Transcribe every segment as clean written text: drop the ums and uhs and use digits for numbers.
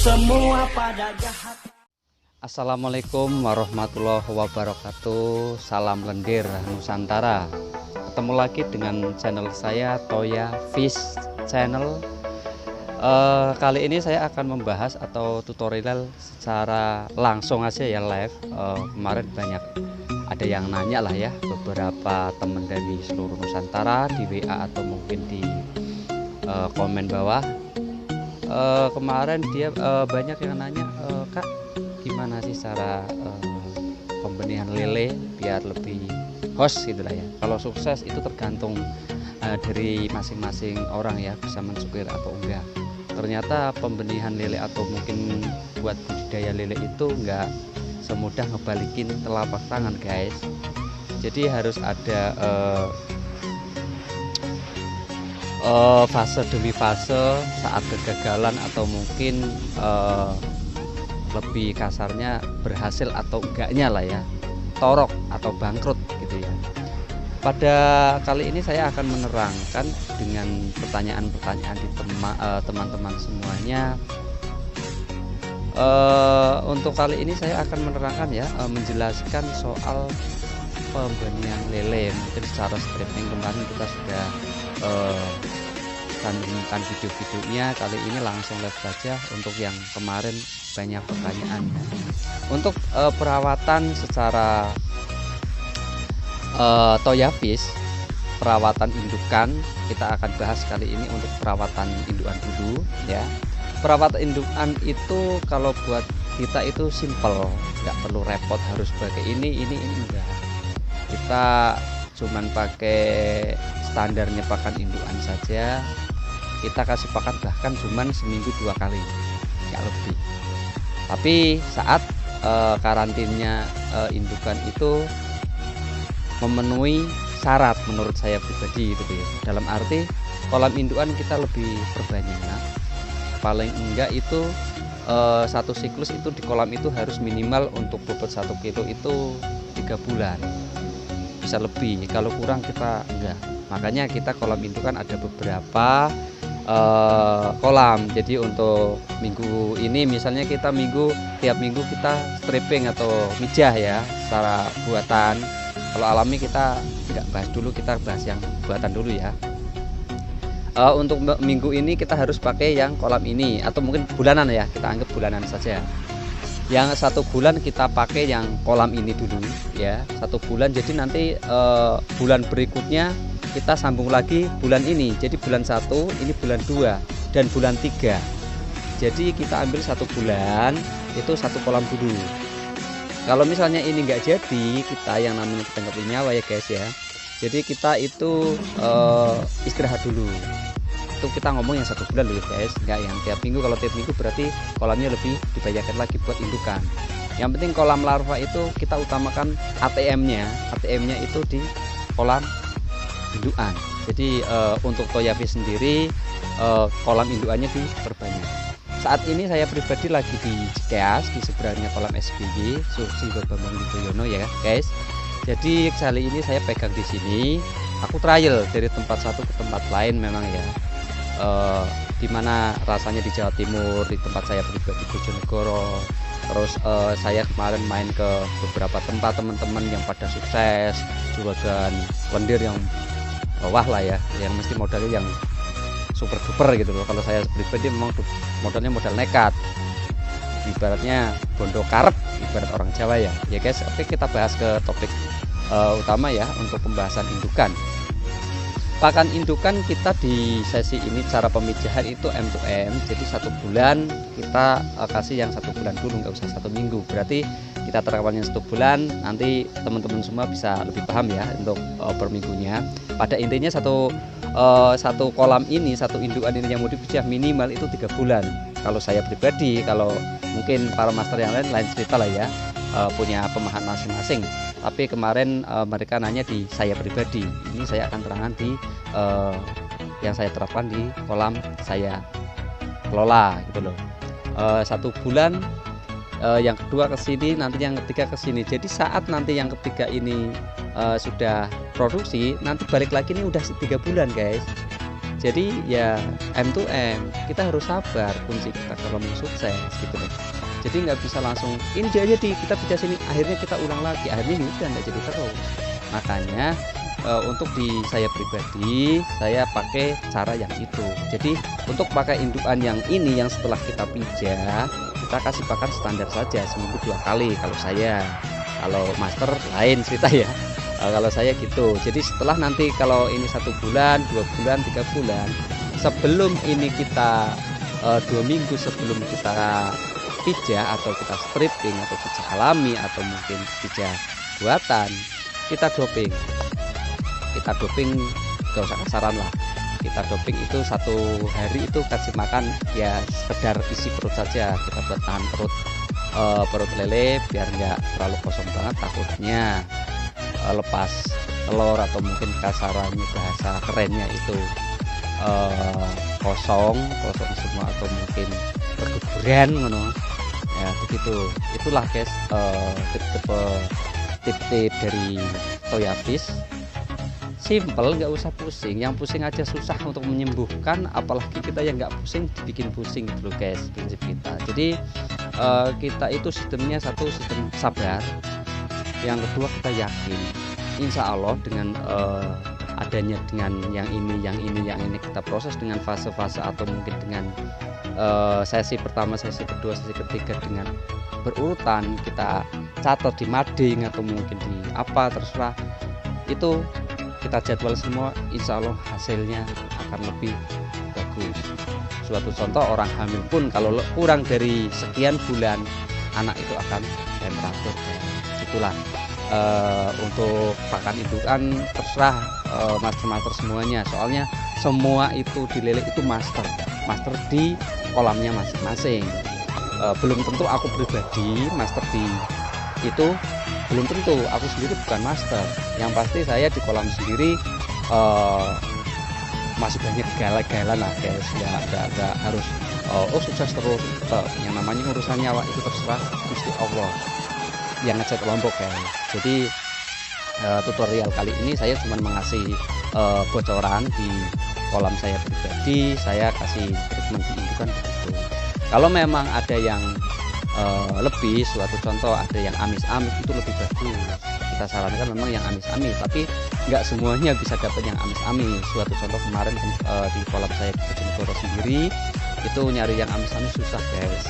semua pada jahat. Assalamualaikum warahmatullahi wabarakatuh. Salam lendir Nusantara. Ketemu lagi dengan channel saya, Toya Fish Channel. Kali ini saya akan membahas atau tutorial secara langsung aja ya, live. Kemarin banyak ada yang nanya lah ya, beberapa teman dari seluruh Nusantara di WA atau mungkin di komen bawah. Kemarin dia banyak yang nanya, Kak, gimana sih cara pembenihan lele biar lebih host gitu lah ya. Kalau sukses itu tergantung dari masing-masing orang ya, bisa mensukir atau enggak. Ternyata pembenihan lele atau mungkin buat budidaya lele itu enggak semudah ngebalikin telapak tangan, guys. Jadi harus ada fase demi fase saat kegagalan atau mungkin lebih kasarnya berhasil atau enggaknya lah ya, torok atau bangkrut gitu ya. Pada kali ini saya akan menerangkan dengan pertanyaan-pertanyaan di teman-teman semuanya. Untuk kali ini saya akan menerangkan ya, menjelaskan soal pembenihan lele. Mungkin secara stripping kemarin kita sudah cantumkan video-videonya. Kali ini langsung live saja untuk yang kemarin banyak pertanyaan. Untuk perawatan secara Toya Fish, perawatan indukan kita akan bahas kali ini. Untuk perawatan indukan dulu ya. Perawatan indukan itu kalau buat kita itu simple, nggak perlu repot harus pakai ini enggak. Kita cuman pakai standarnya pakan indukan saja. Kita kasih pakan bahkan cuman seminggu 2 kali, nggak lebih. Tapi saat karantinnya indukan itu memenuhi syarat menurut saya pribadi gitu ya. Dalam arti kolam indukan kita lebih perbanyak. Paling enggak itu satu siklus itu di kolam itu harus minimal untuk bobot 1 kilo itu 3 bulan. Bisa lebih, kalau kurang kita enggak. Makanya kita kolam indukan ada beberapa kolam. Jadi untuk minggu ini misalnya kita tiap minggu kita stripping atau mijah ya secara buatan. Kalau alami kita tidak bahas dulu, kita bahas yang buatan dulu ya. Untuk minggu ini kita harus pakai yang kolam ini atau mungkin bulanan ya, kita anggap bulanan saja. Yang 1 bulan kita pakai yang kolam ini dulu ya, 1 bulan. Jadi nanti bulan berikutnya kita sambung lagi bulan ini. Jadi bulan 1 ini bulan 2 dan bulan 3. Jadi kita ambil 1 bulan itu 1 kolam dulu. Kalau misalnya ini enggak jadi, kita yang namanya kita nggak punya nyawa ya guys ya. Jadi kita itu istirahat dulu. Itu kita ngomong yang 1 bulan dulu guys, enggak yang tiap minggu. Kalau tiap minggu berarti kolamnya lebih dibayarkan lagi buat indukan. Yang penting kolam larva itu kita utamakan ATM-nya. ATM-nya itu di kolam indukan. Jadi untuk Toya Fish sendiri kolam indukannya diperbanyak. Saat ini saya pribadi lagi di Cikeas, di seberangnya kolam SBY Susilo Bambang Yudhoyono ya guys. Jadi kali ini saya pegang di sini. Aku trial dari tempat satu ke tempat lain memang ya. Dimana rasanya di Jawa Timur, di tempat saya pribadi Bojonegoro. Terus saya kemarin main ke beberapa tempat teman-teman yang pada sukses, juragan lendir yang bawah lah ya, yang mesti modalnya yang super duper gitu loh. Kalau saya pribadi memang modalnya modal nekat, ibaratnya bondo karep, ibarat orang Jawa ya guys. Oke, kita bahas ke topik utama ya untuk pembahasan indukan. Pakan indukan kita di sesi ini cara pemijahan itu M2M. Jadi 1 bulan kita kasih yang 1 bulan dulu, nggak usah 1 minggu. Berarti kita terapkan yang 1 bulan. Nanti teman-teman semua bisa lebih paham ya untuk per minggunya. Pada intinya satu kolam ini, 1 indukan ini yang mau dipijah minimal itu 3 bulan. Kalau saya pribadi, kalau mungkin para master yang lain cerita lah ya, punya pemahaman masing-masing. Tapi kemarin mereka nanya di saya pribadi. Ini saya akan terangkan di yang saya terapkan di kolam saya kelola gitu loh. 1 bulan, yang kedua ke sini, nanti yang ketiga ke sini. Jadi saat nanti yang ketiga ini sudah produksi, nanti balik lagi ini udah 3 bulan guys. Jadi ya M to M, kita harus sabar kunci kita kalau mau sukses gitu loh. Jadi nggak bisa langsung ini jadi kita bisa sini, akhirnya kita ulang lagi, akhirnya udah nggak jadi terus. Makanya untuk di saya pribadi saya pakai cara yang itu. Jadi untuk pakai indukan yang ini, yang setelah kita pijak kita kasih pakan standar saja seminggu 2 kali kalau saya. Kalau master lain cerita ya. Kalau saya gitu. Jadi setelah nanti kalau ini 1 bulan, 2 bulan, 3 bulan, sebelum ini kita 2 minggu sebelum kita pijak atau kita stripping atau pijak alami atau mungkin pijak buatan, kita doping. Kita doping gak usah kasaran lah. Kita doping itu 1 hari itu kasih makan ya sekedar isi perut saja. Kita buat tahan perut lele biar nggak terlalu kosong banget, takutnya lepas telur atau mungkin kasarannya bahasa kerennya itu kosong semua atau mungkin berguguran ngono ya begitu. Itulah guys tip-tip dari Toya Fish. Simple, nggak usah pusing. Yang pusing aja susah untuk menyembuhkan, apalagi kita yang nggak pusing dibikin pusing gitu loh guys, prinsip kita. Jadi kita itu sistemnya satu, sistem sabar. Yang kedua kita yakin, insya Allah dengan adanya dengan yang ini kita proses dengan fase-fase atau mungkin dengan sesi pertama, sesi kedua, sesi ketiga dengan berurutan kita catat di mading atau mungkin di apa terserah, itu kita jadwal semua, insya Allah hasilnya akan lebih bagus. Suatu contoh, orang hamil pun kalau kurang dari sekian bulan anak itu akan prematur. Itulah untuk pakan indukan terserah master semuanya, soalnya semua itu di lele itu master di kolamnya masing-masing. Belum tentu aku pribadi master di itu, belum tentu aku sendiri bukan master. Yang pasti saya di kolam sendiri masih banyak gala-gala lah guys, ya nggak harus sukses terus. Yang namanya urusan nyawa itu terserah Gusti Allah yang ngecek Lombok guys. Jadi tutorial kali ini saya cuma mengasih bocoran di kolam saya pribadi, saya kasih treatment di indukan begitu. Kalau memang ada yang lebih, suatu contoh ada yang amis-amis itu lebih bagus, kita sarankan memang yang amis-amis, tapi nggak semuanya bisa dapat yang amis-amis. Suatu contoh kemarin di kolam saya di Bojonegoro sendiri itu nyari yang amis-amis susah guys.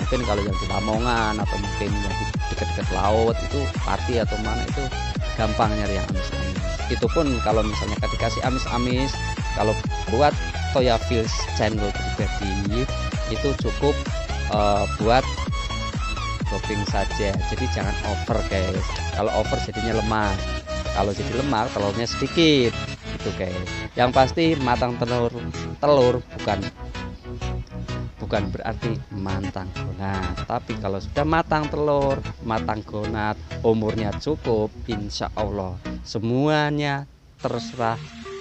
Mungkin kalau yang di Lamongan atau mungkin yang di dekat-dekat laut itu Pati atau mana itu gampang nyari yang amis-amis. Itu pun kalau misalnya dikasih amis-amis, kalau buat Toya Fish channel pribadi itu cukup buat doping saja. Jadi jangan over guys. Kalau over jadinya lemah. Kalau jadi lemah telurnya sedikit itu guys. Yang pasti matang telur bukan berarti mantang gonat, tapi kalau sudah matang telur, matang gonat, umurnya cukup, insya Allah semuanya terserah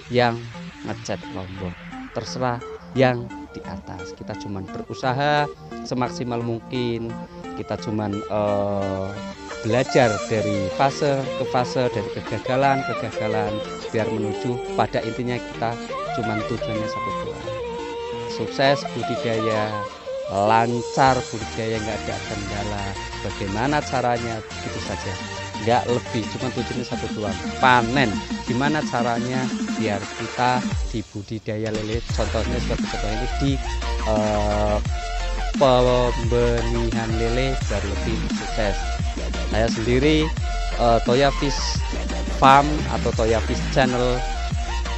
yang ngecet Lombok, terserah yang di atas. Kita cuman berusaha semaksimal mungkin, kita cuman belajar dari fase ke fase, dari kegagalan biar menuju pada intinya kita cuman tujuannya satu doang, sukses budidaya, lancar budidaya, nggak ada kendala. Bagaimana caranya begitu saja, nggak lebih, cuma tujuannya satu doang, panen. Gimana caranya biar kita di budidaya lele, contohnya seperti contoh ini di pembenihan lele biar lebih sukses. Saya sendiri Toya Fish Farm atau Toya Fish Channel,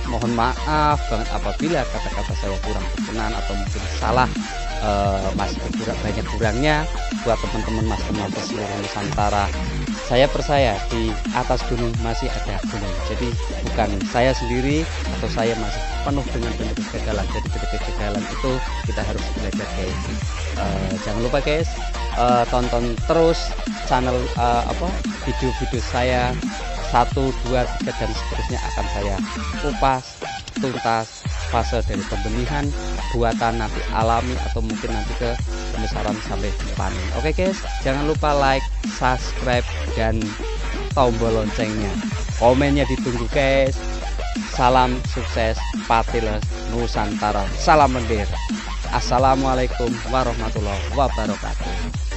mohon maaf banget apabila kata-kata saya kurang berkenan atau mungkin salah, masih banyak kurangnya buat teman-teman mas-mas seluruh Nusantara. Saya percaya di atas gunung masih ada gunung. Jadi bukan saya sendiri atau saya masih penuh dengan bentuk kegagalan. Jadi bentuk kegagalan itu kita harus belajar guys. Jangan lupa guys, tonton terus channel video-video saya 1, 2, 3 dan seterusnya akan saya kupas tuntas fase dari pembenihan, buatan nanti alami atau mungkin nanti ke pembesaran sampai panen. Oke guys, jangan lupa like, subscribe dan tombol loncengnya. Komennya ditunggu guys. Salam sukses Patiles Nusantara. Salam lendir. Assalamualaikum warahmatullahi wabarakatuh.